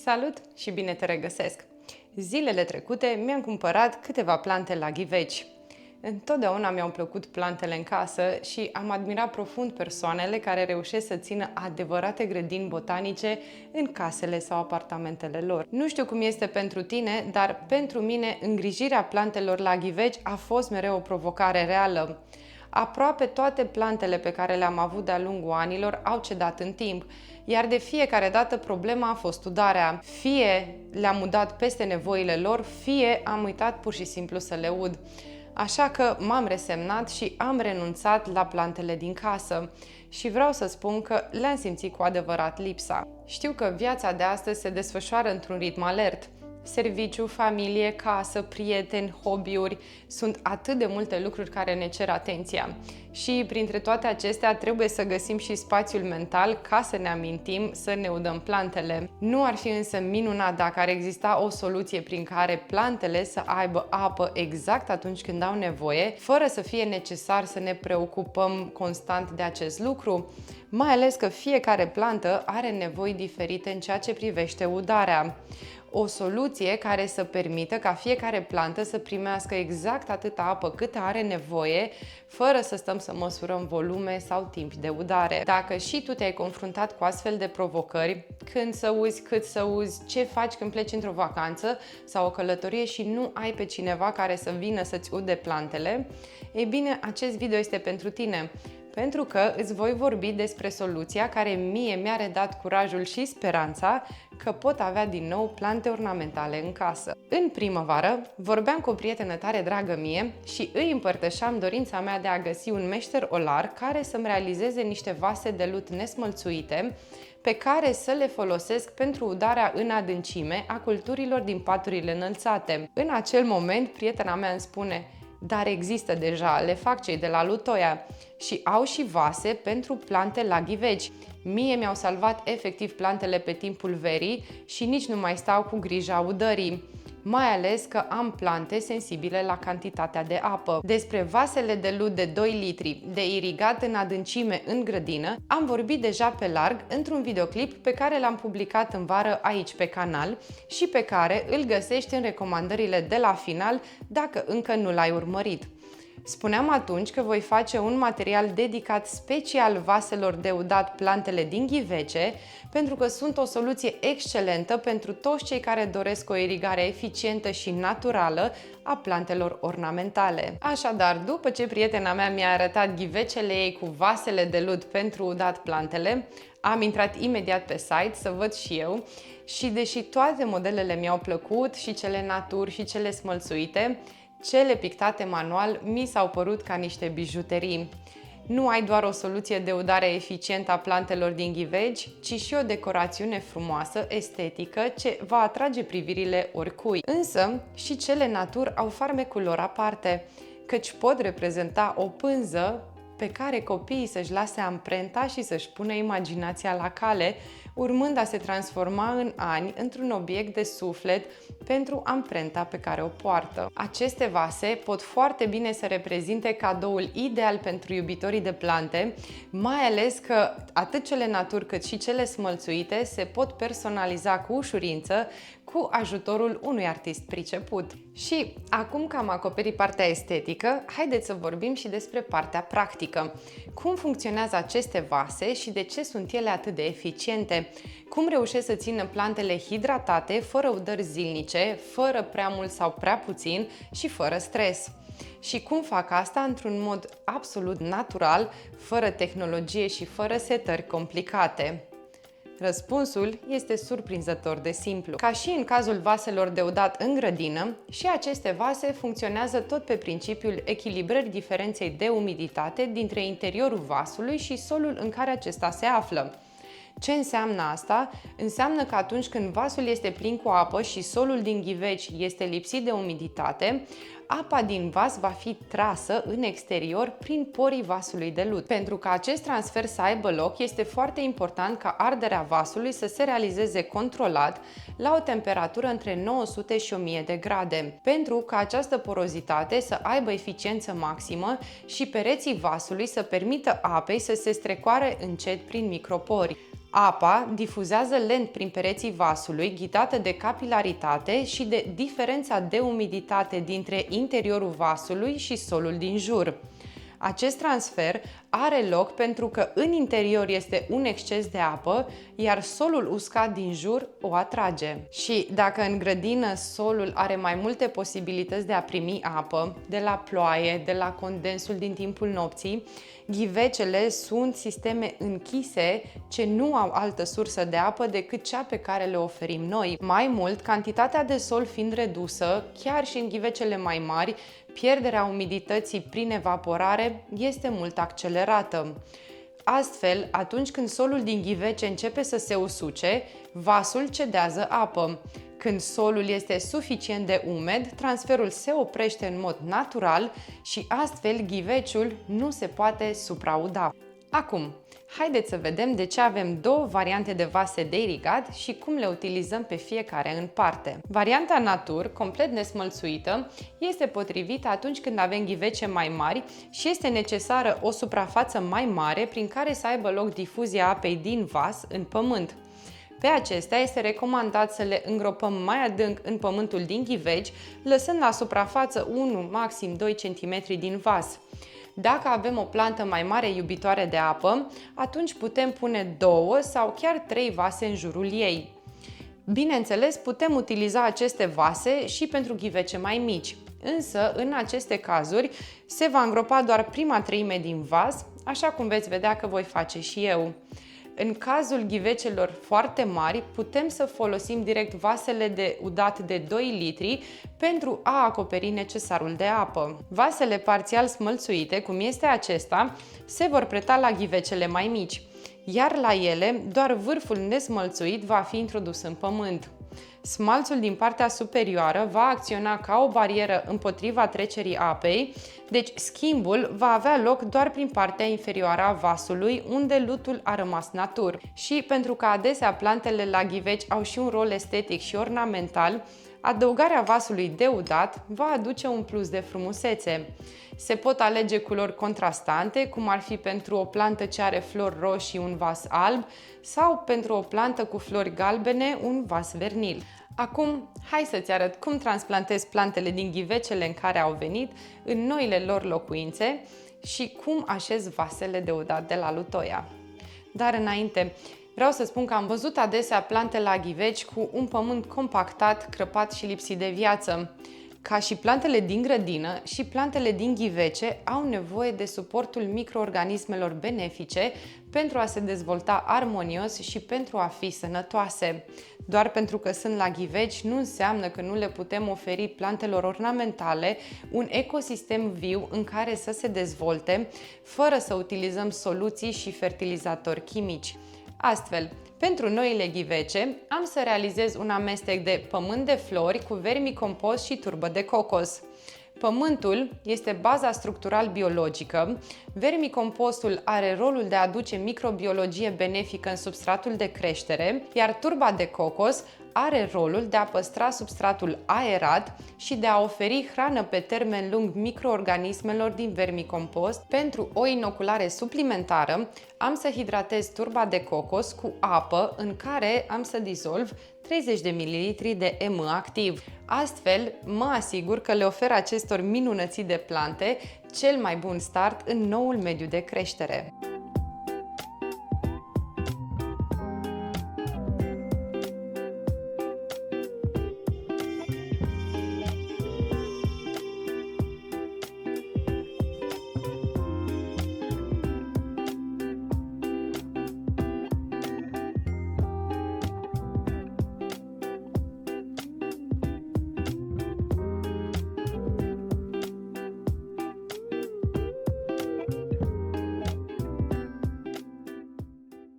Salut și bine te regăsesc! Zilele trecute mi-am cumpărat câteva plante la ghiveci. Întotdeauna mi-au plăcut plantele în casă și am admirat profund persoanele care reușesc să țină adevărate grădini botanice în casele sau apartamentele lor. Nu știu cum este pentru tine, dar pentru mine îngrijirea plantelor la ghiveci a fost mereu o provocare reală. Aproape toate plantele pe care le-am avut de-a lungul anilor au cedat în timp, iar de fiecare dată problema a fost udarea. Fie le-am udat peste nevoile lor, fie am uitat pur și simplu să le ud. Așa că m-am resemnat și am renunțat la plantele din casă. Și vreau să spun că le-am simțit cu adevărat lipsa. Știu că viața de astăzi se desfășoară într-un ritm alert. Serviciu, familie, casă, prieteni, hobby-uri, sunt atât de multe lucruri care ne cer atenția. Și printre toate acestea trebuie să găsim și spațiul mental ca să ne amintim să ne udăm plantele. Nu ar fi însă minunat dacă ar exista o soluție prin care plantele să aibă apă exact atunci când au nevoie, fără să fie necesar să ne preocupăm constant de acest lucru? Mai ales că fiecare plantă are nevoi diferite în ceea ce privește udarea. O soluție care să permită ca fiecare plantă să primească exact atâta apă cât are nevoie, fără să stăm să măsurăm volume sau timp de udare. Dacă și tu te-ai confruntat cu astfel de provocări, când să uzi, cât să uzi, ce faci când pleci într-o vacanță sau o călătorie și nu ai pe cineva care să vină să-ți ude plantele, ei bine, acest video este pentru tine. Pentru că îți voi vorbi despre soluția care mie mi-a redat curajul și speranța că pot avea din nou plante ornamentale în casă. În primăvară vorbeam cu o prietenă tare dragă mie și îi împărtășeam dorința mea de a găsi un meșter olar care să-mi realizeze niște vase de lut nesmălțuite pe care să le folosesc pentru udarea în adâncime a culturilor din paturile înălțate. În acel moment, prietena mea îmi spune: dar există deja, le fac cei de la Lutoia și au și vase pentru plante la ghiveci. Mie mi-au salvat efectiv plantele pe timpul verii și nici nu mai stau cu grija udării, mai ales că am plante sensibile la cantitatea de apă. Despre vasele de lut de 2 litri de irigat în adâncime în grădină am vorbit deja pe larg într-un videoclip pe care l-am publicat în vară aici pe canal și pe care îl găsești în recomandările de la final dacă încă nu l-ai urmărit. Spuneam atunci că voi face un material dedicat special vaselor de udat plantele din ghivece, pentru că sunt o soluție excelentă pentru toți cei care doresc o irigare eficientă și naturală a plantelor ornamentale. Așadar, după ce prietena mea mi-a arătat ghivecele ei cu vasele de lut pentru udat plantele, am intrat imediat pe site să văd și eu și deși toate modelele mi-au plăcut, și cele natur și cele smălțuite, cele pictate manual mi s-au părut ca niște bijuterii. Nu ai doar o soluție de udare eficientă a plantelor din ghiveci, ci și o decorațiune frumoasă, estetică, ce va atrage privirile oricui. Însă, și cele natur au farmecul lor aparte, căci pot reprezenta o pânză pe care copiii să-și lase amprenta și să-și pună imaginația la cale, urmând a se transforma în ani într-un obiect de suflet pentru amprenta pe care o poartă. Aceste vase pot foarte bine să reprezinte cadoul ideal pentru iubitorii de plante, mai ales că atât cele natur cât și cele smălțuite se pot personaliza cu ușurință cu ajutorul unui artist priceput. Și acum că am acoperit partea estetică, haideți să vorbim și despre partea practică. Cum funcționează aceste vase și de ce sunt ele atât de eficiente? Cum reușesc să țină plantele hidratate, fără udări zilnice, fără prea mult sau prea puțin și fără stres? Și cum fac asta într-un mod absolut natural, fără tehnologie și fără setări complicate? Răspunsul este surprinzător de simplu. Ca și în cazul vaselor de udat în grădină, și aceste vase funcționează tot pe principiul echilibrării diferenței de umiditate dintre interiorul vasului și solul în care acesta se află. Ce înseamnă asta? Înseamnă că atunci când vasul este plin cu apă și solul din ghiveci este lipsit de umiditate, apa din vas va fi trasă în exterior prin porii vasului de lut. Pentru ca acest transfer să aibă loc, este foarte important ca arderea vasului să se realizeze controlat la o temperatură între 900 și 1000 de grade, pentru ca această porozitate să aibă eficiență maximă și pereții vasului să permită apei să se strecoare încet prin micropori. Apa difuzează lent prin pereții vasului, ghidată de capilaritate și de diferența de umiditate dintre interiorul vasului și solul din jur. Acest transfer are loc pentru că în interior este un exces de apă, iar solul uscat din jur o atrage. Și dacă în grădină solul are mai multe posibilități de a primi apă, de la ploaie, de la condensul din timpul nopții, ghivecele sunt sisteme închise ce nu au altă sursă de apă decât cea pe care le oferim noi. Mai mult, cantitatea de sol fiind redusă, chiar și în ghivecele mai mari, pierderea umidității prin evaporare este mult accelerată. Astfel, atunci când solul din ghivece începe să se usuce, vasul cedează apă. Când solul este suficient de umed, transferul se oprește în mod natural și astfel ghiveciul nu se poate suprauda. Acum, haideți să vedem de ce avem două variante de vase de irigat și cum le utilizăm pe fiecare în parte. Varianta Natur, complet nesmălțuită, este potrivită atunci când avem ghivece mai mari și este necesară o suprafață mai mare prin care să aibă loc difuzia apei din vas în pământ. Pe acestea este recomandat să le îngropăm mai adânc în pământul din ghiveci, lăsând la suprafață 1, maxim 2 cm din vas. Dacă avem o plantă mai mare iubitoare de apă, atunci putem pune 2 sau chiar 3 vase în jurul ei. Bineînțeles, putem utiliza aceste vase și pentru ghivece mai mici, însă în aceste cazuri se va îngropa doar prima treime din vas, așa cum veți vedea că voi face și eu. În cazul ghivecelor foarte mari, putem să folosim direct vasele de udat de 2 litri pentru a acoperi necesarul de apă. Vasele parțial smălțuite, cum este acesta, se vor preta la ghivecele mai mici, iar la ele doar vârful nesmălțuit va fi introdus în pământ. Smalțul din partea superioară va acționa ca o barieră împotriva trecerii apei, deci schimbul va avea loc doar prin partea inferioară a vasului, unde lutul a rămas natur. Și pentru că adesea plantele la ghiveci au și un rol estetic și ornamental, adăugarea vasului de udat va aduce un plus de frumusețe. Se pot alege culori contrastante, cum ar fi pentru o plantă ce are flori roșii un vas alb sau pentru o plantă cu flori galbene un vas vernil. Acum, hai să-ți arăt cum transplantez plantele din ghivecele în care au venit în noile lor locuințe și cum așez vasele de udat de la Lutoia. Dar înainte, vreau să spun că am văzut adesea plante la ghiveci cu un pământ compactat, crăpat și lipsit de viață. Ca și plantele din grădină, și plantele din ghivece au nevoie de suportul microorganismelor benefice pentru a se dezvolta armonios și pentru a fi sănătoase. Doar pentru că sunt la ghiveci nu înseamnă că nu le putem oferi plantelor ornamentale un ecosistem viu în care să se dezvolte, fără să utilizăm soluții și fertilizatori chimici. Astfel, pentru noile ghivece, am să realizez un amestec de pământ de flori cu vermicompost și turbă de cocos. Pământul este baza structural biologică, vermicompostul are rolul de a aduce microbiologie benefică în substratul de creștere, iar turba de cocos are rolul de a păstra substratul aerat și de a oferi hrană pe termen lung microorganismelor din vermicompost. Pentru o inoculare suplimentară, am să hidratez turba de cocos cu apă în care am să dizolv 30 de ml de M activ. Astfel, mă asigur că le ofer acestor minunății de plante cel mai bun start în noul mediu de creștere.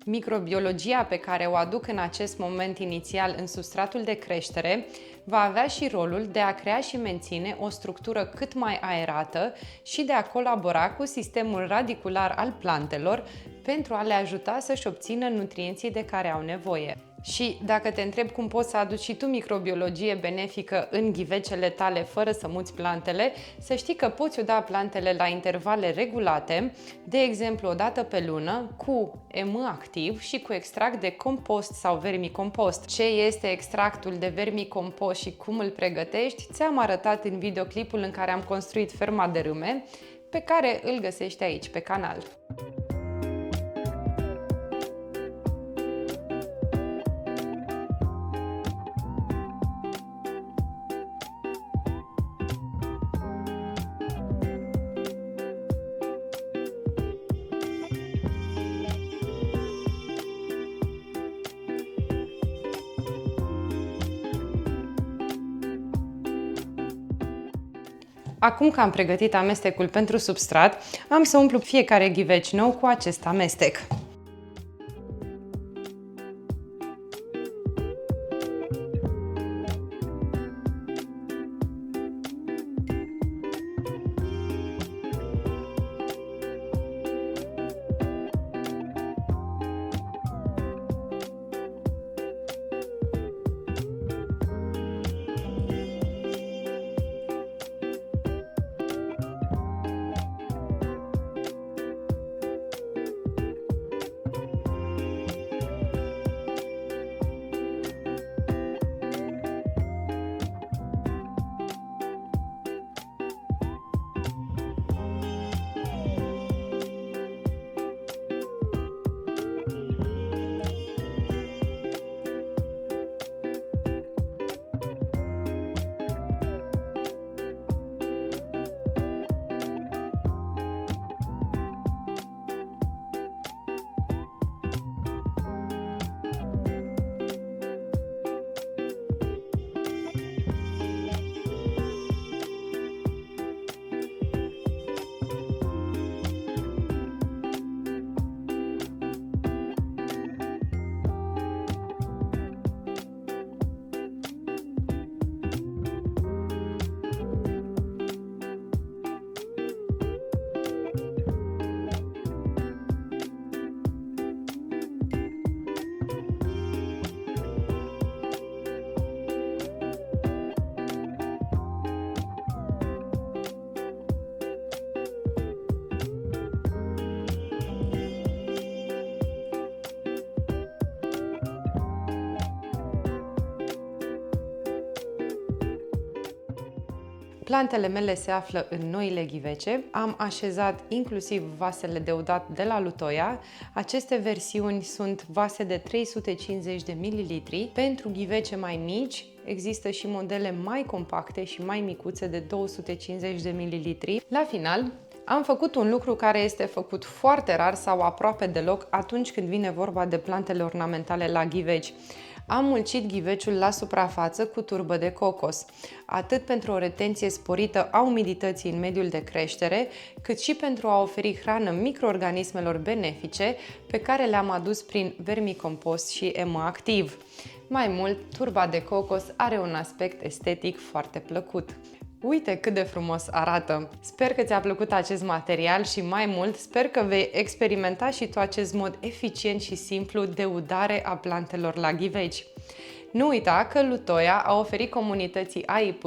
Microbiologia pe care o aduc în acest moment inițial în substratul de creștere va avea și rolul de a crea și menține o structură cât mai aerată și de a colabora cu sistemul radicular al plantelor pentru a le ajuta să-și obțină nutrienții de care au nevoie. Și dacă te întreb cum poți să aduci și tu microbiologie benefică în ghivecele tale fără să muți plantele, să știi că poți uda plantele la intervale regulate, de exemplu o dată pe lună, cu EM activ și cu extract de compost sau vermicompost. Ce este extractul de vermicompost și cum îl pregătești, ți-am arătat în videoclipul în care am construit ferma de râme, pe care îl găsești aici pe canal. Acum că am pregătit amestecul pentru substrat, am să umplu fiecare ghiveci nou cu acest amestec. Plantele mele se află în noile ghivece. Am așezat inclusiv vasele de udat de la Lutoia. Aceste versiuni sunt vase de 350 de ml. Pentru ghivece mai mici există și modele mai compacte și mai micuțe de 250 de ml. La final, am făcut un lucru care este făcut foarte rar sau aproape deloc atunci când vine vorba de plantele ornamentale la ghiveci. Am mulțit ghiveciul la suprafață cu turbă de cocos, atât pentru o retenție sporită a umidității în mediul de creștere, cât și pentru a oferi hrană microorganismelor benefice pe care le-am adus prin vermicompost și EM activ. Mai mult, turba de cocos are un aspect estetic foarte plăcut. Uite cât de frumos arată! Sper că ți-a plăcut acest material și mai mult, sper că vei experimenta și tu acest mod eficient și simplu de udare a plantelor la ghiveci. Nu uita că Lutoia a oferit comunității AIP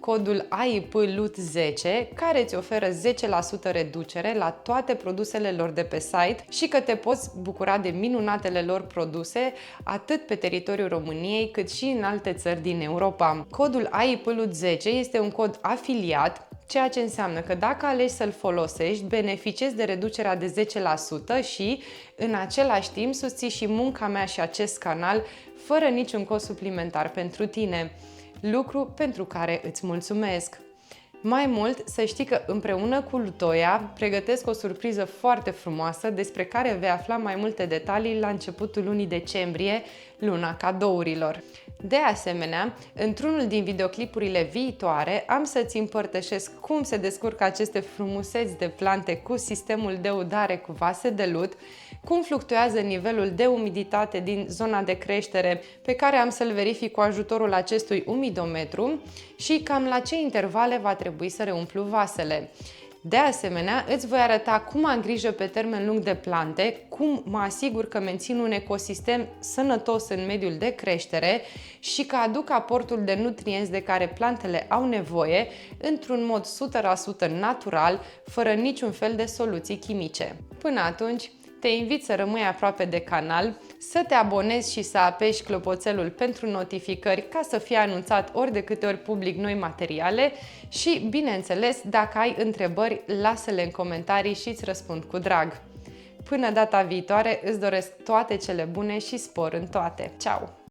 codul AIP LUT10, care îți oferă 10% reducere la toate produsele lor de pe site și că te poți bucura de minunatele lor produse atât pe teritoriul României cât și în alte țări din Europa. Codul AIP LUT10 este un cod afiliat, ceea ce înseamnă că dacă alegi să-l folosești, beneficiezi de reducerea de 10% și, în același timp, susții și munca mea și acest canal fără niciun cost suplimentar pentru tine, lucru pentru care îți mulțumesc. Mai mult, să știi că împreună cu Lutoia pregătesc o surpriză foarte frumoasă despre care vei afla mai multe detalii la începutul lunii decembrie, luna cadourilor. De asemenea, într-unul din videoclipurile viitoare am să-ți împărtășesc cum se descurcă aceste frumuseți de plante cu sistemul de udare cu vase de lut, cum fluctuează nivelul de umiditate din zona de creștere pe care am să-l verific cu ajutorul acestui umidometru și cam la ce intervale va trebui să reumplu vasele. De asemenea, îți voi arăta cum am grijă pe termen lung de plante, cum mă asigur că mențin un ecosistem sănătos în mediul de creștere și că aduc aportul de nutrienți de care plantele au nevoie într-un mod 100% natural, fără niciun fel de soluții chimice. Până atunci, te invit să rămâi aproape de canal, să te abonezi și să apeși clopoțelul pentru notificări ca să fie anunțat ori de câte ori public noi materiale și, bineînțeles, dacă ai întrebări, lasă-le în comentarii și îți răspund cu drag. Până data viitoare, îți doresc toate cele bune și spor în toate! Ceau!